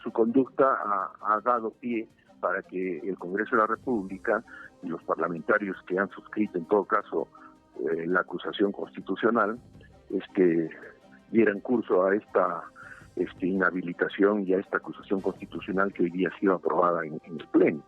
su conducta ha dado pie para que el Congreso de la República y los parlamentarios que han suscrito en todo caso la acusación constitucional dieran curso a esta inhabilitación y a esta acusación constitucional que hoy día ha sido aprobada en el Pleno.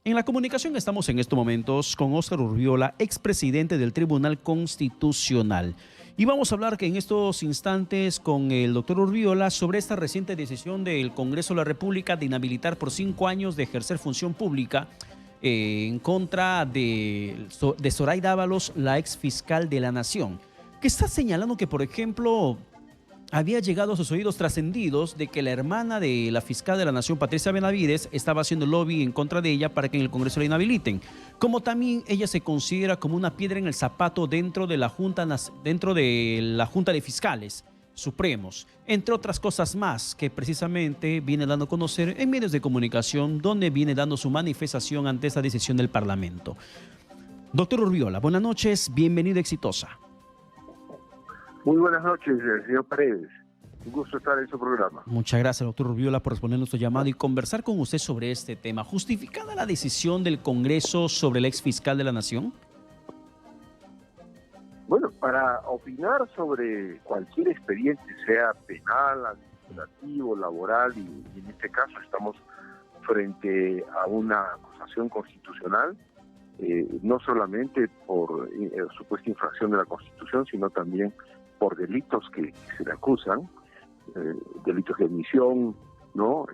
En la comunicación estamos en estos momentos con Óscar Urbiola, expresidente del Tribunal Constitucional. Y vamos a hablar en estos instantes con el doctor Urbiola sobre esta reciente decisión del Congreso de la República de inhabilitar por 5 años de ejercer función pública en contra de Zoraida Ábalos, la ex fiscal de la Nación, que está señalando que, por ejemplo, había llegado a sus oídos trascendidos de que la hermana de la fiscal de la Nación, Patricia Benavides, estaba haciendo lobby en contra de ella para que en el Congreso la inhabiliten. Como también ella se considera como una piedra en el zapato dentro de la Junta de Fiscales Supremos, entre otras cosas más que precisamente viene dando a conocer en medios de comunicación, donde viene dando su manifestación ante esta decisión del Parlamento. Doctor Urbiola, buenas noches, bienvenido, exitosa. Muy buenas noches, señor Paredes. Un gusto estar en su programa. Muchas gracias, doctor Urbiola, por responder nuestro llamado y conversar con usted sobre este tema. ¿Justificada la decisión del Congreso sobre el ex fiscal de la Nación? Bueno, para opinar sobre cualquier expediente, sea penal, administrativo, laboral, y en este caso estamos frente a una acusación constitucional, no solamente por supuesta infracción de la Constitución, sino también por delitos que se le acusan, delitos de omisión, ¿no?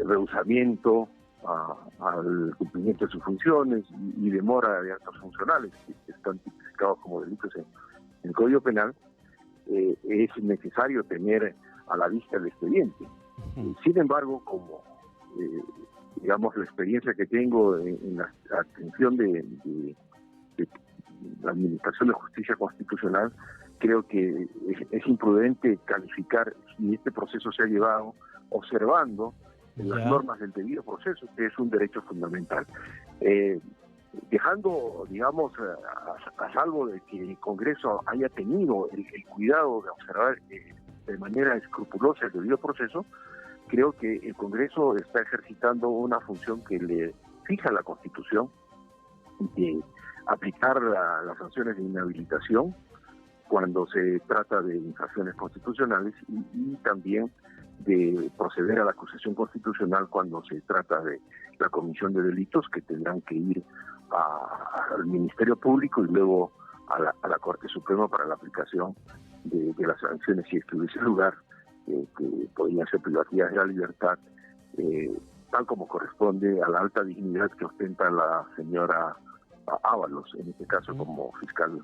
Rehusamiento al cumplimiento de sus funciones y demora de actos funcionales, que están tipificados como delitos en el Código Penal. Es necesario tener a la vista el expediente. Sin embargo, como digamos la experiencia que tengo en la atención de la Administración de Justicia Constitucional, creo que es imprudente calificar si este proceso se ha llevado observando las normas del debido proceso, que es un derecho fundamental. Dejando, digamos, a salvo de que el Congreso haya tenido el cuidado de observar de manera escrupulosa el debido proceso, creo que el Congreso está ejercitando una función que le fija la Constitución, de aplicar las sanciones de inhabilitación cuando se trata de infracciones constitucionales y también de proceder a la acusación constitucional cuando se trata de la comisión de delitos que tendrán que ir al Ministerio Público y luego a la Corte Suprema para la aplicación de las sanciones si es que hubiese lugar, que podrían ser privativas de la libertad, tal como corresponde a la alta dignidad que ostenta la señora Ábalos, en este caso como fiscal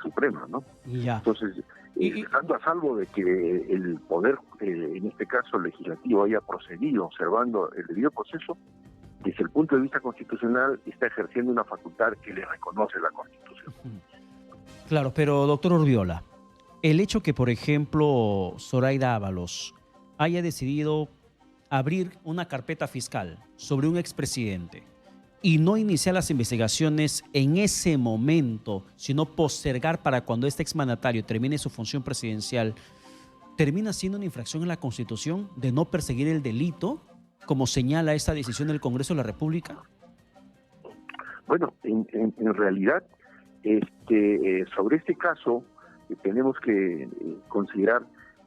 suprema, ¿no? Entonces, estando a salvo de que el poder, en este caso legislativo, haya procedido observando el debido proceso, desde el punto de vista constitucional está ejerciendo una facultad que le reconoce la Constitución. Claro, pero doctor Urbiola, el hecho que, por ejemplo, Zoraida Ábalos haya decidido abrir una carpeta fiscal sobre un expresidente y no iniciar las investigaciones en ese momento, sino postergar para cuando este exmandatario termine su función presidencial, ¿termina siendo una infracción en la Constitución de no perseguir el delito, como señala esta decisión del Congreso de la República? Bueno, en realidad, sobre este caso, tenemos que considerar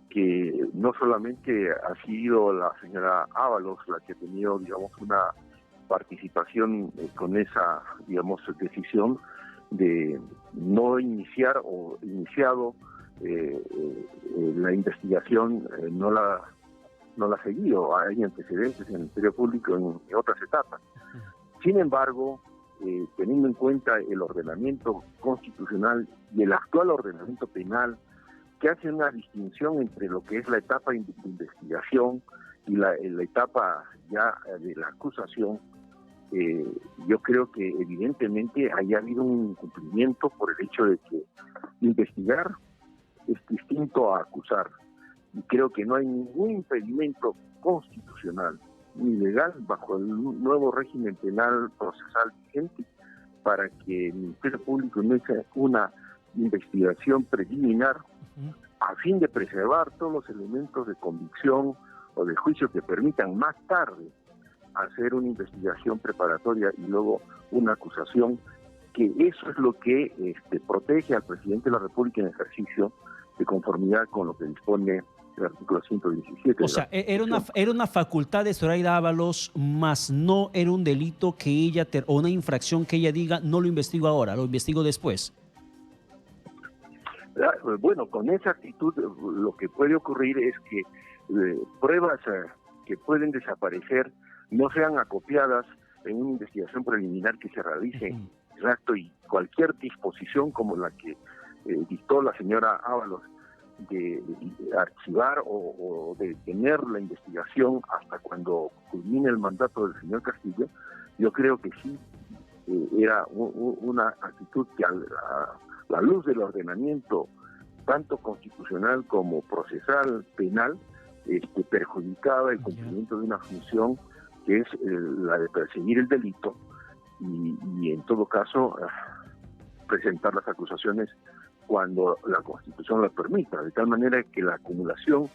que no solamente ha sido la señora Ábalos la que ha tenido, digamos, una participación con esa, digamos, decisión de no iniciar o iniciado la investigación, no la ha seguido. Hay antecedentes en el Ministerio Público en otras etapas. Sin embargo, teniendo en cuenta el ordenamiento constitucional y el actual ordenamiento penal, que hace una distinción entre lo que es la etapa de investigación y la etapa ya de la acusación, yo creo que evidentemente haya habido un incumplimiento por el hecho de que investigar es distinto a acusar. Y creo que no hay ningún impedimento constitucional ni legal bajo el nuevo régimen penal procesal vigente para que el Ministerio Público inicie una investigación preliminar a fin de preservar todos los elementos de convicción o de juicio que permitan más tarde hacer una investigación preparatoria y luego una acusación, que eso es lo que protege al presidente de la República en ejercicio de conformidad con lo que dispone el artículo 117. O sea, era una facultad de Zoraida Ábalos, más no era un delito que ella, o una infracción que ella diga, no lo investigo ahora, lo investigo después. Bueno, con esa actitud lo que puede ocurrir es que pruebas que pueden desaparecer no sean acopiadas en una investigación preliminar que se realice. Exacto, y cualquier disposición como la que dictó la señora Ábalos de archivar o de detener la investigación hasta cuando culmine el mandato del señor Castillo, yo creo que sí era una actitud que a la luz del ordenamiento tanto constitucional como procesal penal perjudicaba el cumplimiento de una función que es la de perseguir el delito y en todo caso presentar las acusaciones cuando la Constitución lo permita, de tal manera que la acumulación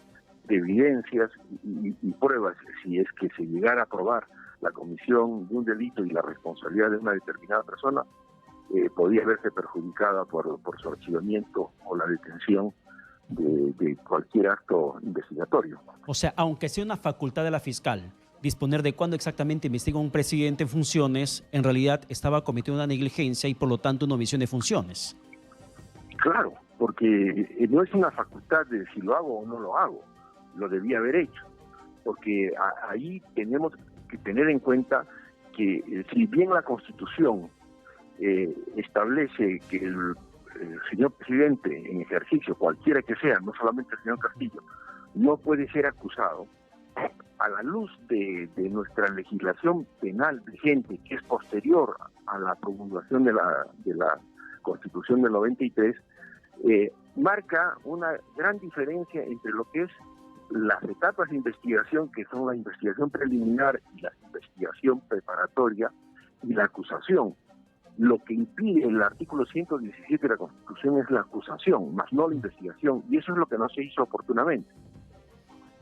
de evidencias y pruebas, si es que se llegara a probar la comisión de un delito y la responsabilidad de una determinada persona, podía verse perjudicada por su archivamiento o la detención de cualquier acto investigatorio. O sea, aunque sea una facultad de la fiscal disponer de cuándo exactamente investiga un presidente en funciones, en realidad estaba cometiendo una negligencia y por lo tanto una omisión de funciones. Claro, porque no es una facultad de si lo hago o no lo hago, lo debía haber hecho, porque ahí tenemos que tener en cuenta que si bien la Constitución establece que el señor presidente en ejercicio, cualquiera que sea, no solamente el señor Castillo, no puede ser acusado, a la luz de nuestra legislación penal vigente, que es posterior a la promulgación de la Constitución del 93, marca una gran diferencia entre lo que es las etapas de investigación, que son la investigación preliminar y la investigación preparatoria, y la acusación. Lo que impide el artículo 117 de la Constitución es la acusación, más no la investigación, y eso es lo que no se hizo oportunamente.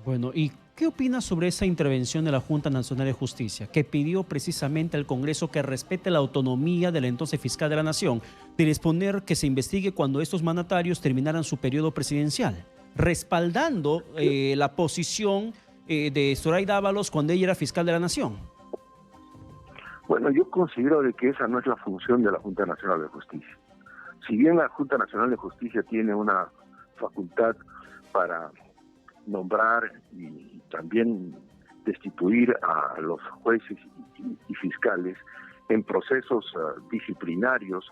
Bueno, ¿y qué opinas sobre esa intervención de la Junta Nacional de Justicia, que pidió precisamente al Congreso que respete la autonomía del entonces fiscal de la Nación, de disponer que se investigue cuando estos mandatarios terminaran su periodo presidencial, respaldando la posición de Zoraida Ábalos cuando ella era fiscal de la Nación? Bueno, yo considero de que esa no es la función de la Junta Nacional de Justicia. Si bien la Junta Nacional de Justicia tiene una facultad para nombrar y también destituir a los jueces y fiscales en procesos disciplinarios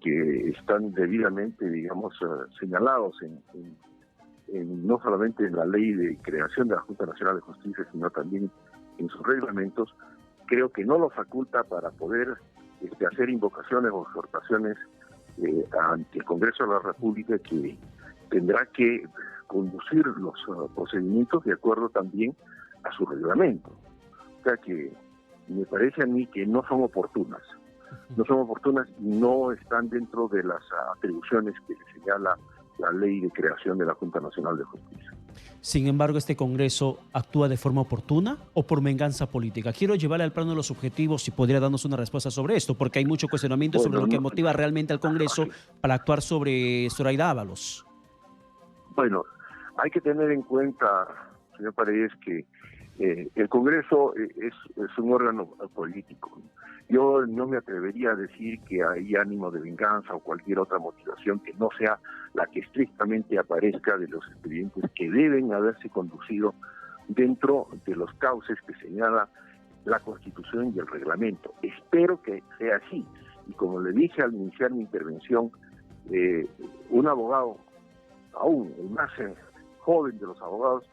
que están debidamente, digamos, señalados no solamente en la ley de creación de la Junta Nacional de Justicia, sino también en sus reglamentos, creo que no lo faculta para poder hacer invocaciones o exhortaciones ante el Congreso de la República, que tendrá que conducir los procedimientos de acuerdo también a su reglamento. O sea que me parece a mí que no son oportunas. No son oportunas y no están dentro de las atribuciones que señala la ley de creación de la Junta Nacional de Justicia. Sin embargo, ¿este Congreso actúa de forma oportuna o por venganza política? Quiero llevarle al plano de los objetivos, si podría darnos una respuesta sobre esto, porque hay mucho cuestionamiento sobre lo que motiva realmente al Congreso para actuar sobre Zoraida Ábalos. Bueno, hay que tener en cuenta, señor Paredes, que el Congreso es un órgano político. Yo no me atrevería a decir que hay ánimo de venganza o cualquier otra motivación que no sea la que estrictamente aparezca de los expedientes que deben haberse conducido dentro de los cauces que señala la Constitución y el reglamento. Espero que sea así. Y como le dije al iniciar mi intervención, un abogado, aún el más joven de los abogados,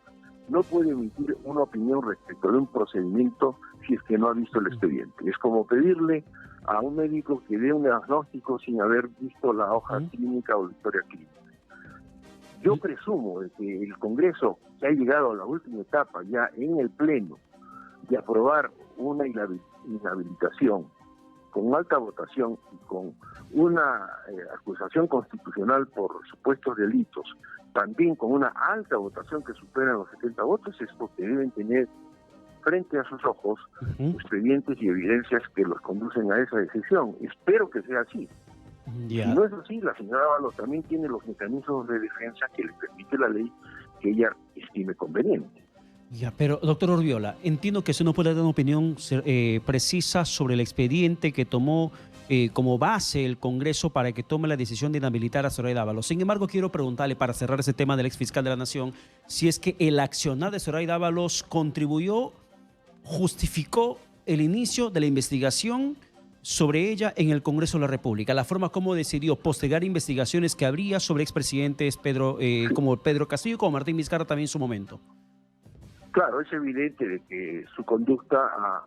no puede emitir una opinión respecto de un procedimiento si es que no ha visto el expediente. Es como pedirle a un médico que dé un diagnóstico sin haber visto la hoja clínica o la historia clínica. Yo presumo de que el Congreso, que ha llegado a la última etapa ya en el Pleno de aprobar una inhabilitación con alta votación y con una acusación constitucional por supuestos delitos, también con una alta votación que supera los 70 votos, es porque deben tener frente a sus ojos expedientes y evidencias que los conducen a esa decisión. Espero que sea así. Si no es así, la señora Ábalos también tiene los mecanismos de defensa que le permite la ley que ella estime conveniente. Ya, pero doctor Urbiola, entiendo que usted no puede dar una opinión precisa sobre el expediente que tomó como base el Congreso para que tome la decisión de inhabilitar a Zoraida Ábalos. Sin embargo, quiero preguntarle, para cerrar ese tema del exfiscal de la Nación, si es que el accionar de Zoraida Ábalos contribuyó, justificó el inicio de la investigación sobre ella en el Congreso de la República, la forma como decidió postergar investigaciones que habría sobre expresidentes como Pedro Castillo y como Martín Vizcarra también en su momento. Claro, es evidente de que su conducta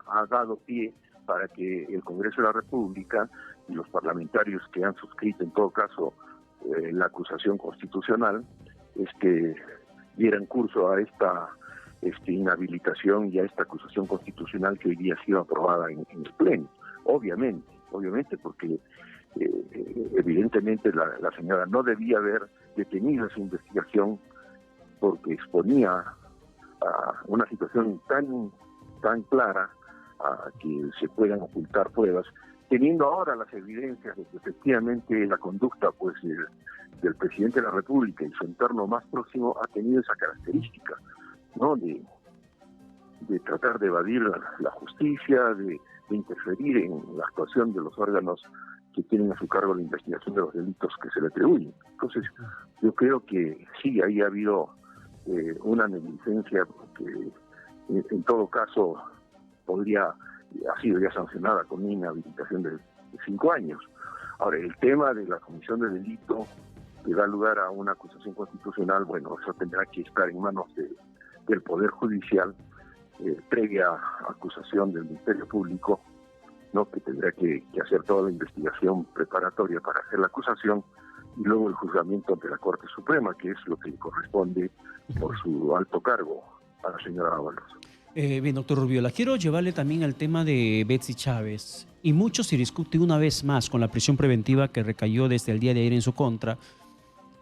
ha dado pie para que el Congreso de la República y los parlamentarios que han suscrito en todo caso la acusación constitucional dieran curso a esta inhabilitación y a esta acusación constitucional que hoy día ha sido aprobada en el Pleno. Obviamente, porque evidentemente la señora no debía haber detenido esa investigación porque exponía a una situación tan clara a que se puedan ocultar pruebas, teniendo ahora las evidencias de que efectivamente la conducta del presidente de la República y su entorno más próximo ha tenido esa característica, ¿no? De tratar de evadir la justicia, de interferir en la actuación de los órganos que tienen a su cargo la investigación de los delitos que se le atribuyen. Entonces, yo creo que sí, ahí ha habido una negligencia que en todo caso ha sido ya sancionada con una inhabilitación de 5 años. Ahora, el tema de la comisión de delito que da lugar a una acusación constitucional, bueno, eso tendrá que estar en manos del Poder Judicial, previa acusación del Ministerio Público, ¿no? Que tendrá que hacer toda la investigación preparatoria para hacer la acusación y luego el juzgamiento ante la Corte Suprema, que es lo que le corresponde por su alto cargo a la señora Ábalos. Bien, doctor Urbiola, quiero llevarle también al tema de Betsy Chávez. Y mucho se discute una vez más con la prisión preventiva que recayó desde el día de ayer en su contra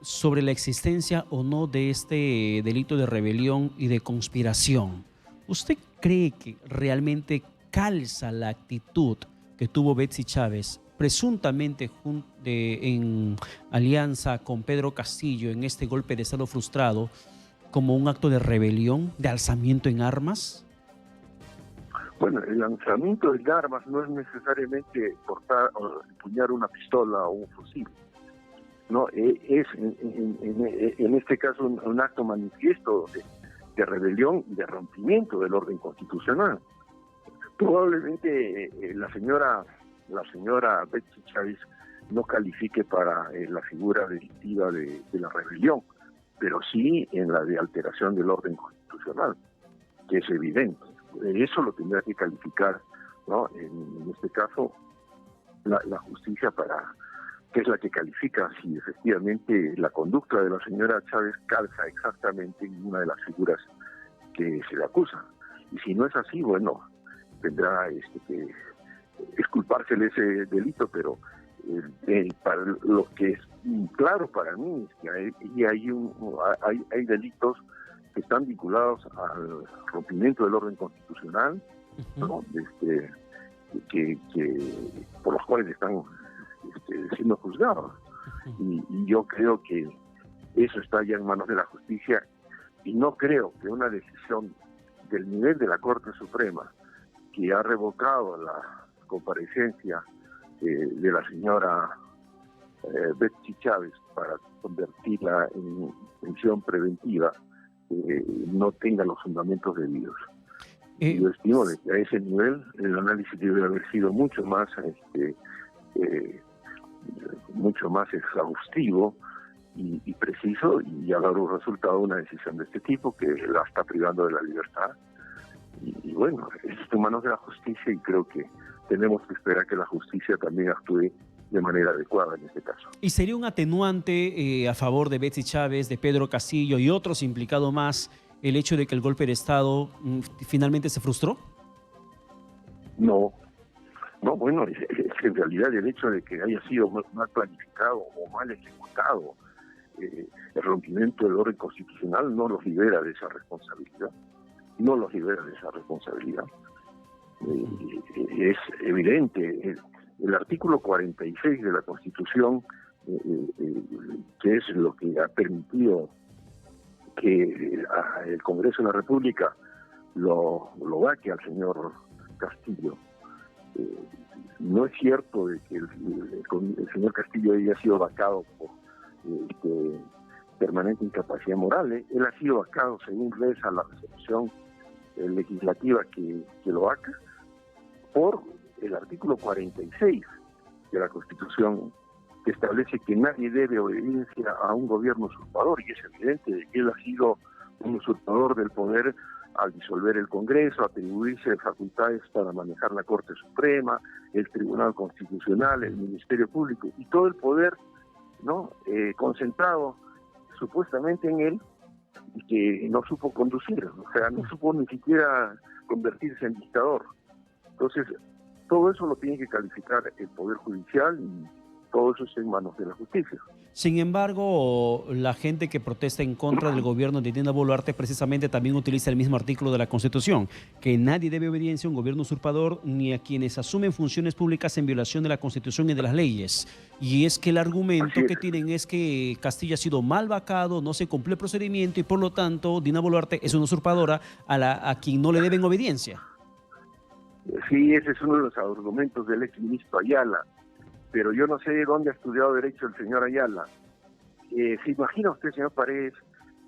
sobre la existencia o no de este delito de rebelión y de conspiración. ¿Usted cree que realmente calza la actitud que tuvo Betsy Chávez, presuntamente en alianza con Pedro Castillo en este golpe de estado frustrado, como un acto de rebelión, de alzamiento en armas? Bueno, el lanzamiento de armas no es necesariamente portar o empuñar una pistola o un fusil. No, es en este caso un acto manifiesto de rebelión y de rompimiento del orden constitucional. Probablemente la señora Betsy Chávez no califique para la figura delictiva de la rebelión, pero sí en la de alteración del orden constitucional, que es evidente. Eso lo tendrá que calificar, ¿no? En este caso, la justicia, que es la que califica si efectivamente la conducta de la señora Chávez calza exactamente en una de las figuras que se le acusa. Y si no es así, bueno, tendrá que exculpársele ese delito, pero para lo que es claro para mí es que hay delitos que están vinculados al rompimiento del orden constitucional, ¿no? que por los cuales están siendo juzgados. Y yo creo que eso está ya en manos de la justicia, y no creo que una decisión del nivel de la Corte Suprema, que ha revocado la comparecencia de la señora Betsy Chávez para convertirla en prisión preventiva, no tenga los fundamentos debidos. Yo estimo que a ese nivel el análisis debe haber sido mucho más exhaustivo y preciso, y ha dado resultado una decisión de este tipo que la está privando de la libertad. Y bueno, es en manos de la justicia, y creo que tenemos que esperar que la justicia también actúe de manera adecuada en este caso. ¿Y sería un atenuante a favor de Betsy Chávez, de Pedro Castillo y otros implicados más el hecho de que el golpe de Estado finalmente se frustró? No, bueno, en realidad el hecho de que haya sido mal planificado o mal ejecutado el rompimiento del orden constitucional no los libera de esa responsabilidad. No los libera de esa responsabilidad. Es evidente, el artículo 46 de la Constitución, que es lo que ha permitido que el Congreso de la República lo vaque al señor Castillo. No es cierto de que el señor Castillo haya sido vacado por permanente incapacidad moral. Él ha sido vacado, según reza la resolución legislativa que lo vaca, por el artículo 46 de la Constitución, que establece que nadie debe obediencia a un gobierno usurpador, y es evidente de que él ha sido un usurpador del poder al disolver el Congreso, atribuirse facultades para manejar la Corte Suprema, el Tribunal Constitucional, el Ministerio Público, y todo el poder, ¿no?, concentrado supuestamente en él, y que no supo conducir, o sea, no supo ni siquiera convertirse en dictador. Entonces, todo eso lo tiene que calificar el Poder Judicial, y todo eso está en manos de la justicia. Sin embargo, la gente que protesta en contra del gobierno de Dina Boluarte precisamente también utiliza el mismo artículo de la Constitución, que nadie debe obediencia a un gobierno usurpador ni a quienes asumen funciones públicas en violación de la Constitución y de las leyes. Y es que el argumento que tienen es que Castillo ha sido mal vacado, no se cumplió el procedimiento y por lo tanto Dina Boluarte es una usurpadora a quien no le deben obediencia. Sí, ese es uno de los argumentos del exministro Ayala. Pero yo no sé de dónde ha estudiado Derecho el señor Ayala. ¿Se imagina usted, señor Paredes,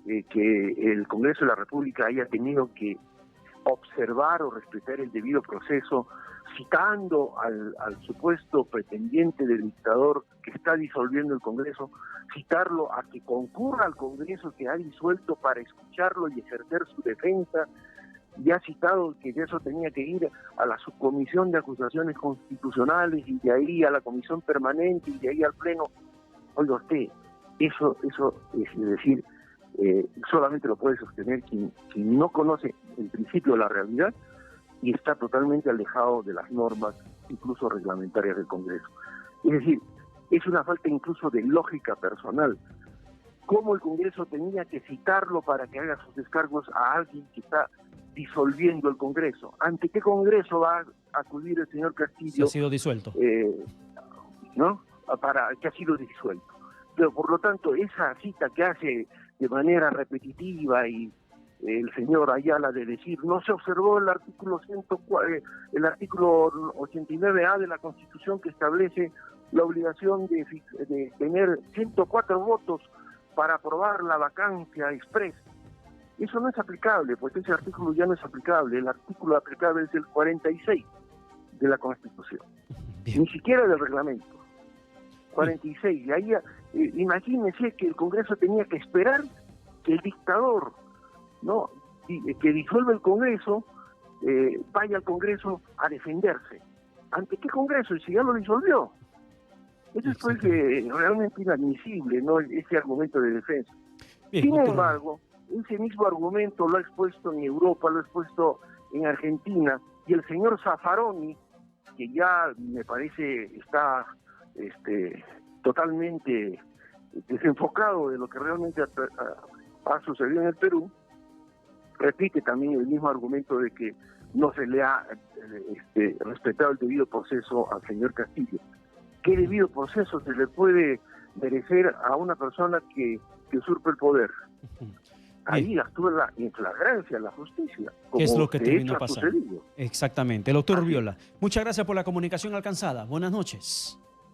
que el Congreso de la República haya tenido que observar o respetar el debido proceso, citando al supuesto pretendiente del dictador que está disolviendo el Congreso, citarlo a que concurra al Congreso que ha disuelto para escucharlo y ejercer su defensa? Ya ha citado que eso tenía que ir a la subcomisión de acusaciones constitucionales y de ahí a la comisión permanente y de ahí al pleno. Oiga usted, eso es decir, solamente lo puede sostener quien no conoce en principio la realidad y está totalmente alejado de las normas, incluso reglamentarias del Congreso. Es decir, es una falta incluso de lógica personal. ¿Cómo el Congreso tenía que citarlo para que haga sus descargos a alguien que está disolviendo el Congreso? ¿Ante qué Congreso va a acudir el señor Castillo? Se ha sido disuelto. ¿No? Que ha sido disuelto. Pero por lo tanto, esa cita que hace de manera repetitiva y el señor Ayala de decir no se observó el artículo 89A de la Constitución que establece la obligación de tener 104 votos para aprobar la vacancia express. Eso no es aplicable, pues ese artículo ya no es aplicable. El artículo aplicable es el 46 de la Constitución. Bien. Ni siquiera del reglamento. 46. Y ahí, imagínense que el Congreso tenía que esperar que el dictador, ¿no?, que disuelve el Congreso, vaya al Congreso a defenderse. ¿Ante qué Congreso? Y si ya lo disolvió. Eso es pues, realmente inadmisible, ¿no?, ese argumento de defensa. Bien, sin embargo, ese mismo argumento lo ha expuesto en Europa, lo ha expuesto en Argentina, y el señor Zaffaroni, que ya me parece está totalmente desenfocado de lo que realmente ha sucedido en el Perú, repite también el mismo argumento de que no se le ha respetado el debido proceso al señor Castillo. ¿Qué debido proceso se le puede merecer a una persona que usurpa el poder? Ahí actúa en flagrancia la justicia. ¿Qué es lo que terminó pasando? Exactamente. Doctor Urbiola, muchas gracias por la comunicación alcanzada. Buenas noches.